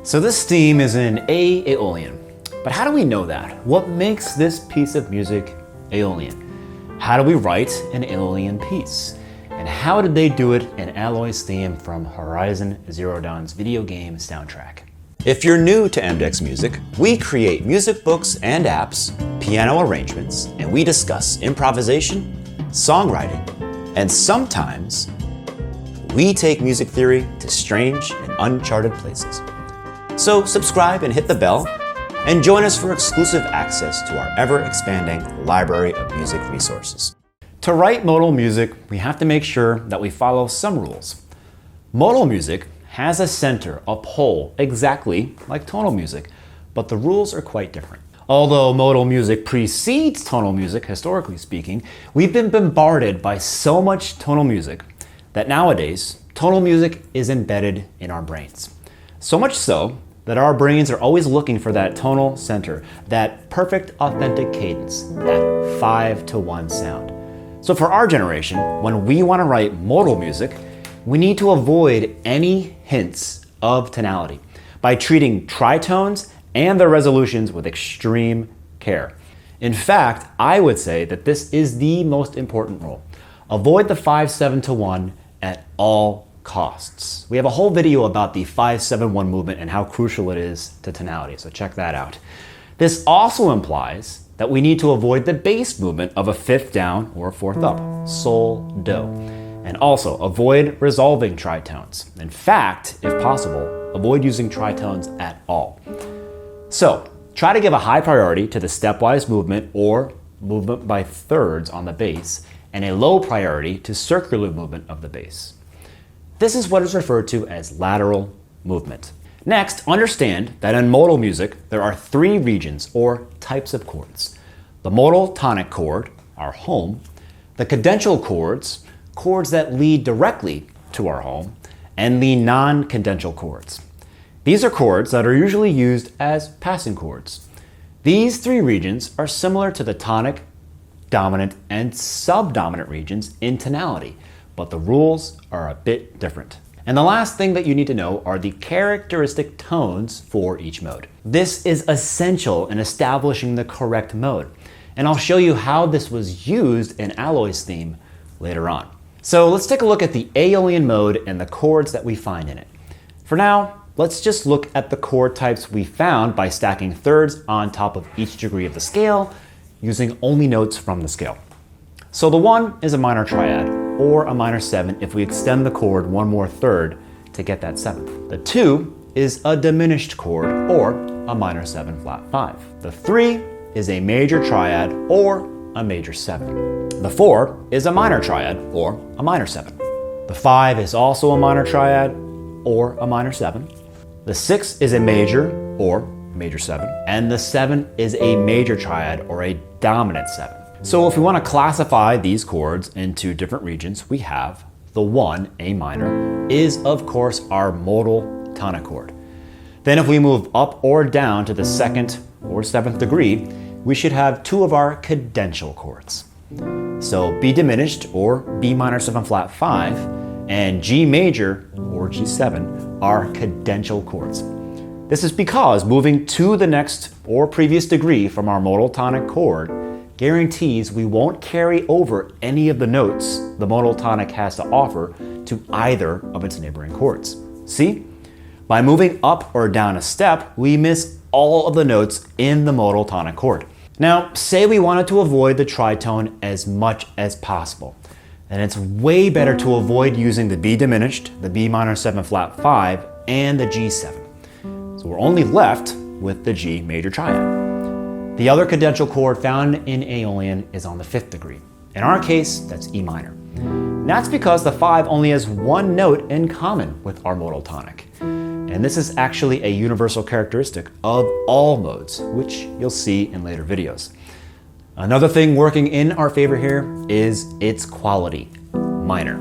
So this theme is in A Aeolian. But how do we know that? What makes this piece of music Aeolian? How do we write an Aeolian piece? And how did they do it in Aloy's theme from Horizon Zero Dawn's video game soundtrack? If you're new to mDecks Music, we create music books and apps, piano arrangements, and we discuss improvisation, songwriting, and sometimes we take music theory to strange and uncharted places. So subscribe and hit the bell, and join us for exclusive access to our ever-expanding library of music resources. To write modal music, we have to make sure that we follow some rules. Modal music has a center, a pole, exactly like tonal music, but the rules are quite different. Although modal music precedes tonal music, historically speaking, we've been bombarded by so much tonal music that nowadays, tonal music is embedded in our brains. So much so that our brains are always looking for that tonal center, that perfect authentic cadence, that 5-to-1 sound. So for our generation, when we want to write modal music, we need to avoid any hints of tonality by treating tritones and their resolutions with extreme care. In fact, I would say that this is the most important rule. Avoid the 5-7-to-1 at all costs. We have a whole video about the 5-7-1 movement and how crucial it is to tonality, so check that out. This also implies that we need to avoid the bass movement of a 5th down or 4th up, sol, do. And also avoid resolving tritones. In fact, if possible, avoid using tritones at all. So try to give a high priority to the stepwise movement or movement by thirds on the bass, and a low priority to circular movement of the bass. This is what is referred to as lateral movement. Next, understand that in modal music, there are 3 regions or types of chords. The modal tonic chord, our home, the cadential chords, chords that lead directly to our home, and the non-cadential chords. These are chords that are usually used as passing chords. These 3 regions are similar to the tonic, dominant, and subdominant regions in tonality, but the rules are a bit different. And the last thing that you need to know are the characteristic tones for each mode. This is essential in establishing the correct mode, and I'll show you how this was used in Aloy's theme later on. So let's take a look at the Aeolian mode and the chords that we find in it. For now, let's just look at the chord types we found by stacking thirds on top of each degree of the scale, using only notes from the scale. So the 1 is a minor triad, or a minor 7 if we extend the chord 1 more third to get that 7th. The 2 is a diminished chord, or a minor 7 flat 5. The 3 is a major triad, or a major 7. The 4 is a minor triad, or a minor 7. The 5 is also a minor triad, or a minor 7. The 6 is a major, or major 7. And the 7 is a major triad, or a dominant 7. So if we want to classify these chords into different regions, we have the 1, A minor, is of course our modal tonic chord. Then if we move up or down to the 2nd or 7th degree, we should have 2 of our cadential chords. So B diminished, or B minor 7 flat 5, and G major, or G7, are cadential chords. This is because moving to the next or previous degree from our modal tonic chord guarantees we won't carry over any of the notes the modal tonic has to offer to either of its neighboring chords. See? By moving up or down a step, we miss all of the notes in the modal tonic chord. Now, say we wanted to avoid the tritone as much as possible, then it's way better to avoid using the B diminished, the B minor 7 flat 5, and the G7. So we're only left with the G major triad. The other cadential chord found in Aeolian is on the 5th degree. In our case, that's E minor. And that's because the 5 only has 1 note in common with our modal tonic. And this is actually a universal characteristic of all modes, which you'll see in later videos. Another thing working in our favor here is its quality, minor.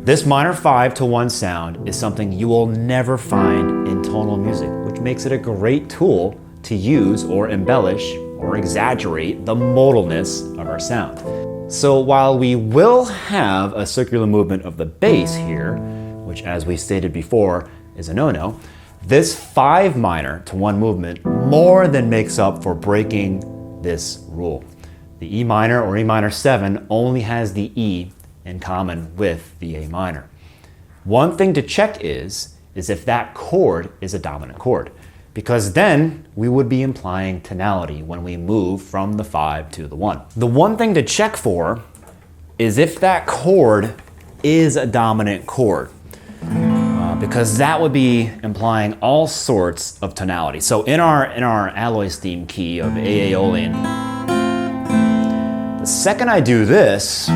This minor 5-to-1 sound is something you will never find in tonal music, which makes it a great tool to use or embellish or exaggerate the modalness of our sound. So while we will have a circular movement of the bass here, which as we stated before is a no-no, This 5 minor to 1 movement more than makes up for breaking this rule. The E minor or E minor 7 only has the E in common with the A minor. One thing to check is if that chord is a dominant chord, because then we would be implying tonality when we move from the 5 to the 1. The one thing to check for is if that chord is a dominant chord, because that would be implying all sorts of tonality. So in our Aloy's theme key of Aeolian, the second I do this,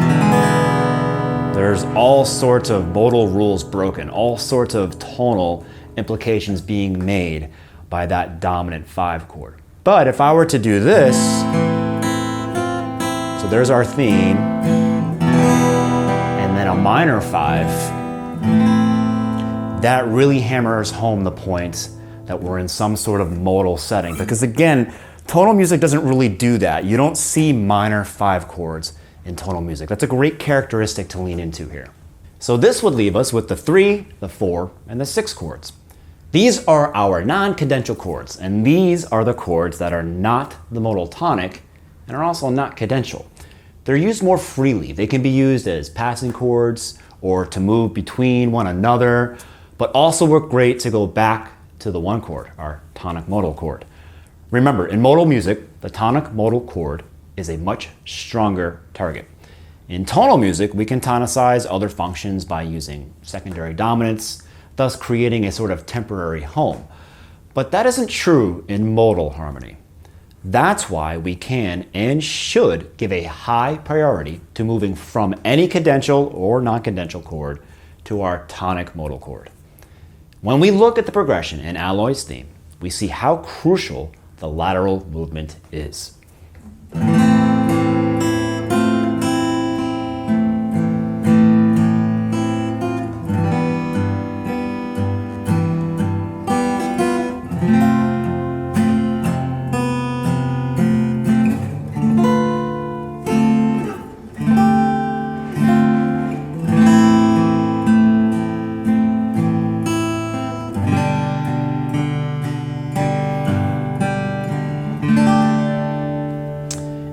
there's all sorts of modal rules broken, all sorts of tonal implications being made by that dominant 5 chord. But if I were to do this, so there's our theme, and then a minor 5, that really hammers home the point that we're in some sort of modal setting. Because again, tonal music doesn't really do that. You don't see minor 5 chords in tonal music. That's a great characteristic to lean into here. So this would leave us with the 3, the 4, and the 6 chords. These are our non-cadential chords, and these are the chords that are not the modal tonic and are also not cadential. They're used more freely. They can be used as passing chords or to move between one another, but also work great to go back to the 1 chord, our tonic modal chord. Remember, in modal music, the tonic modal chord is a much stronger target. In tonal music, we can tonicize other functions by using secondary dominants, thus creating a sort of temporary home. But that isn't true in modal harmony. That's why we can and should give a high priority to moving from any cadential or non-cadential chord to our tonic modal chord. When we look at the progression in Aloy's theme, we see how crucial the lateral movement is.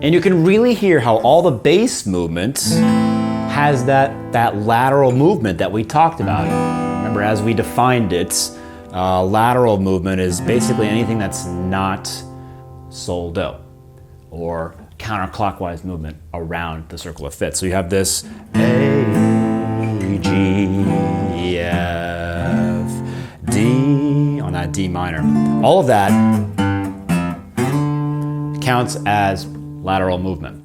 And you can really hear how all the bass movement has that lateral movement that we talked about. Remember, as we defined it, lateral movement is basically anything that's not sol do, or counterclockwise movement around the circle of fifths. So you have this A, G, F, D on that D minor. All of that counts as lateral movement.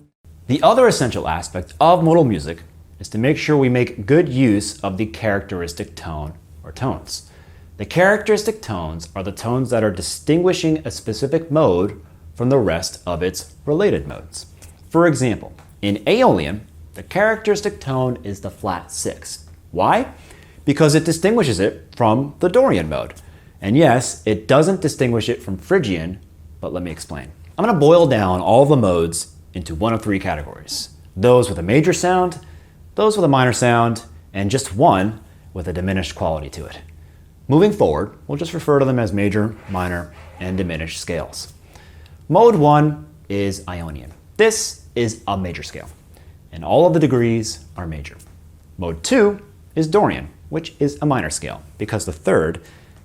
The other essential aspect of modal music is to make sure we make good use of the characteristic tone or tones. The characteristic tones are the tones that are distinguishing a specific mode from the rest of its related modes. For example, in Aeolian, the characteristic tone is the flat 6. Why? Because it distinguishes it from the Dorian mode. And yes, it doesn't distinguish it from Phrygian, but let me explain. I'm going to boil down all the modes into one of 3 categories. Those with a major sound, those with a minor sound, and just one with a diminished quality to it. Moving forward, we'll just refer to them as major, minor, and diminished scales. Mode 1 is Ionian. This is a major scale, and all of the degrees are major. Mode 2 is Dorian, which is a minor scale, because the third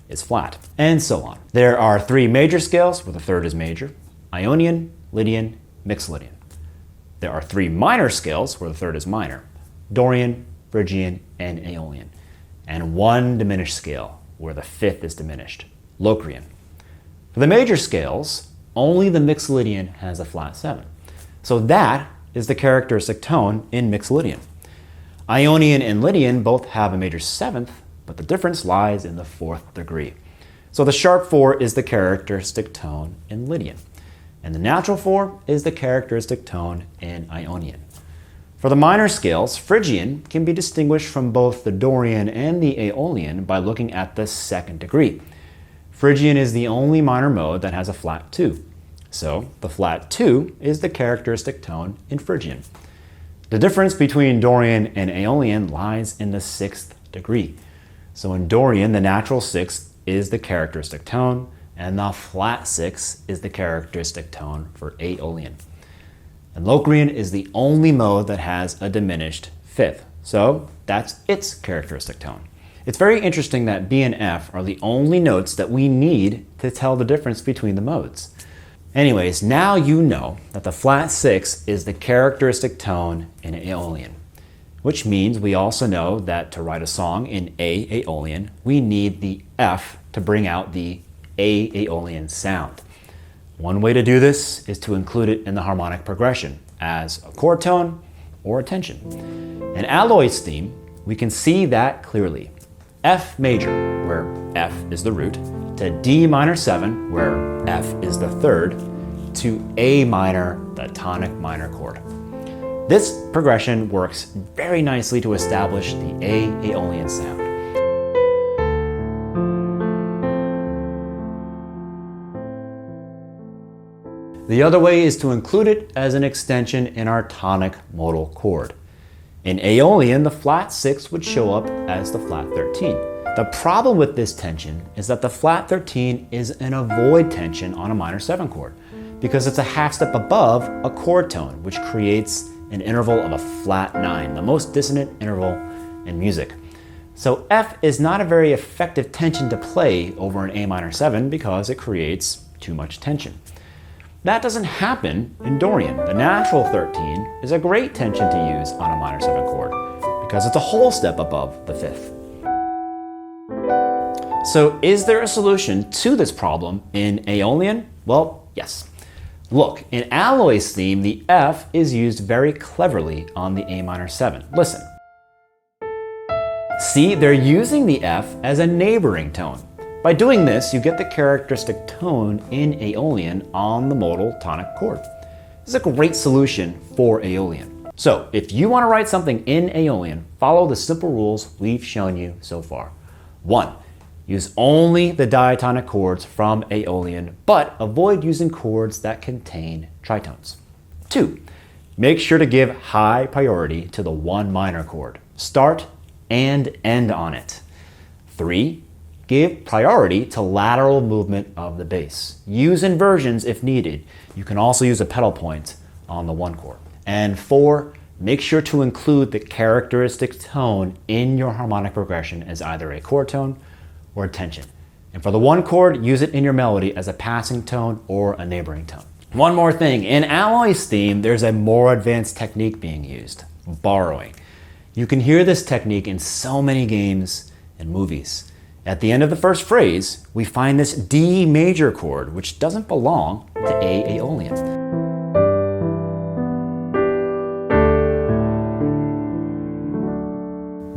is flat, and so on. There are 3 major scales where the third is major: Ionian, Lydian, mixed Lydian. There are 3 minor scales where the third is minor: Dorian, Phrygian, and Aeolian. And 1 diminished scale where the 5th is diminished: Locrian. For the major scales, only the mixed Lydian has a flat 7. So that is the characteristic tone in mixed Lydian. Ionian and Lydian both have a major 7th, but the difference lies in the 4th degree. So the sharp 4 is the characteristic tone in Lydian, and the natural 4 is the characteristic tone in Ionian. For the minor scales, Phrygian can be distinguished from both the Dorian and the Aeolian by looking at the 2nd degree. Phrygian is the only minor mode that has a flat 2. So the flat 2 is the characteristic tone in Phrygian. The difference between Dorian and Aeolian lies in the 6th degree. So in Dorian, the natural 6th is the characteristic tone, and the flat 6 is the characteristic tone for Aeolian. And Locrian is the only mode that has a diminished fifth, so that's its characteristic tone. It's very interesting that B and F are the only notes that we need to tell the difference between the modes. Anyways, now you know that the flat 6 is the characteristic tone in Aeolian, which means we also know that to write a song in A Aeolian, we need the F to bring out the A Aeolian sound. One way to do this is to include it in the harmonic progression as a chord tone or a tension. In Aloy's theme, we can see that clearly. F major, where F is the root, to D minor 7, where F is the third, to A minor, the tonic minor chord. This progression works very nicely to establish the A Aeolian sound. The other way is to include it as an extension in our tonic modal chord. In Aeolian, the flat 6 would show up as the flat 13. The problem with this tension is that the flat 13 is an avoid tension on a minor 7 chord because it's a half step above a chord tone, which creates an interval of a flat 9, the most dissonant interval in music. So F is not a very effective tension to play over an A minor 7 because it creates too much tension. That doesn't happen in Dorian. The natural 13 is a great tension to use on a minor 7 chord because it's a whole step above the 5th. So is there a solution to this problem in Aeolian? Well, yes. Look, in Aloy's theme, the F is used very cleverly on the A minor 7. Listen. See, they're using the F as a neighboring tone. By doing this, you get the characteristic tone in Aeolian on the modal tonic chord. This is a great solution for Aeolian. So if you want to write something in Aeolian, follow the simple rules we've shown you so far. 1. Use only the diatonic chords from Aeolian, but avoid using chords that contain tritones. 2. Make sure to give high priority to the 1 minor chord. Start and end on it. 3. Give priority to lateral movement of the bass. Use inversions if needed. You can also use a pedal point on the 1 chord. And 4, make sure to include the characteristic tone in your harmonic progression as either a chord tone or a tension. And for the 1 chord, use it in your melody as a passing tone or a neighboring tone. One more thing, in Aloy's theme, there's a more advanced technique being used, borrowing. You can hear this technique in so many games and movies. At the end of the first phrase, we find this D major chord, which doesn't belong to A Aeolian.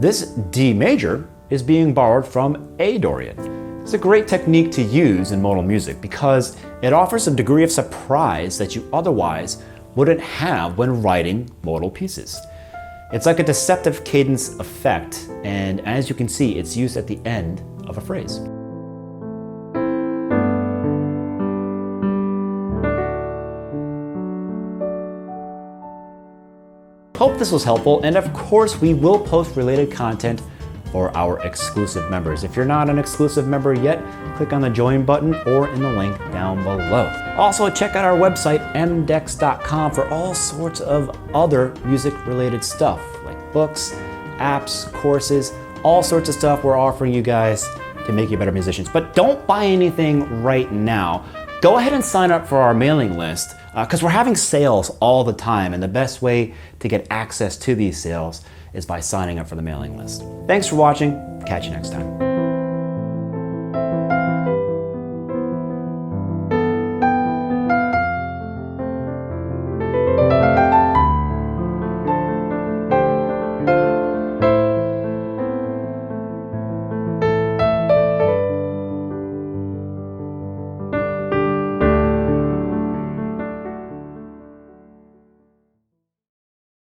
This D major is being borrowed from A Dorian. It's a great technique to use in modal music because it offers a degree of surprise that you otherwise wouldn't have when writing modal pieces. It's like a deceptive cadence effect, and as you can see, it's used at the end of a phrase. Hope this was helpful, and of course we will post related content for our exclusive members. If you're not an exclusive member yet, click on the join button or in the link down below. Also, check out our website, mDecks.com, for all sorts of other music related stuff like books, apps, courses, all sorts of stuff we're offering you guys to make you better musicians. But don't buy anything right now. Go ahead and sign up for our mailing list because we're having sales all the time, and the best way to get access to these sales is by signing up for the mailing list. Thanks for watching. Catch you next time.